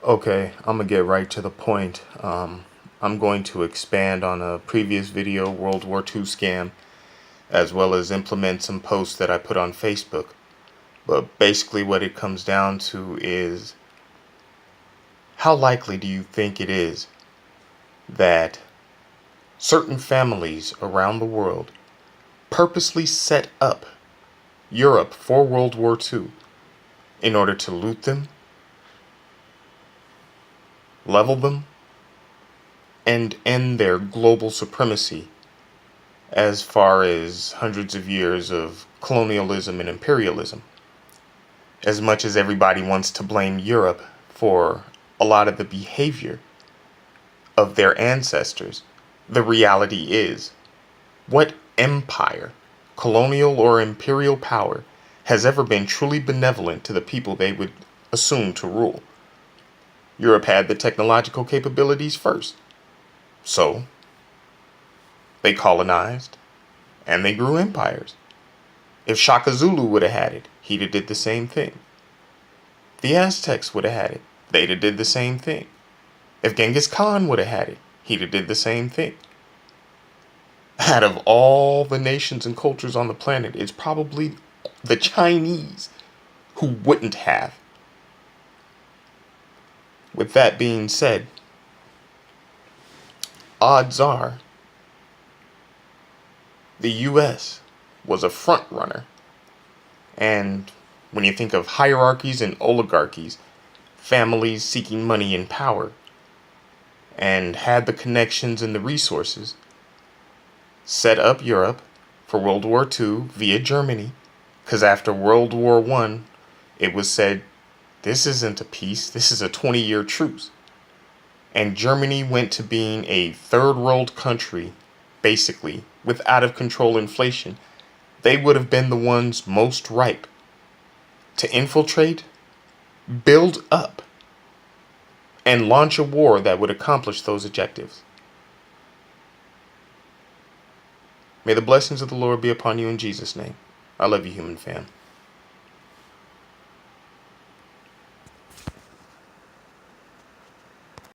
Okay, I'm gonna get right to the point. I'm going to expand on a previous video, World War II scam, as well as implement some posts that I put on Facebook. But basically what it comes down to is, how likely do you think it is that certain families around the world purposely set up Europe for World War II in order to loot them, level them, and end their global supremacy as far as hundreds of years of colonialism and imperialism? As much as everybody wants to blame Europe for a lot of the behavior of their ancestors, the reality is, what empire, colonial or imperial power, has ever been truly benevolent to the people they would assume to rule? Europe had the technological capabilities first. So, they colonized, and they grew empires. If Shaka Zulu would have had it, he'd have did the same thing. The Aztecs would have had it, they'd have did the same thing. If Genghis Khan would have had it, he'd have did the same thing. Out of all the nations and cultures on the planet, it's probably the Chinese who wouldn't have. With that being said, odds are the US was a front runner. And when you think of hierarchies and oligarchies, families seeking money and power, and had the connections and the resources, set up Europe for World War II via Germany, because after World War I, it was said, this isn't a peace, this is a 20-year truce. And Germany went to being a third world country, basically, with out of control inflation. They would have been the ones most ripe to infiltrate, build up, and launch a war that would accomplish those objectives. May the blessings of the Lord be upon you in Jesus' name. I love you, human fam.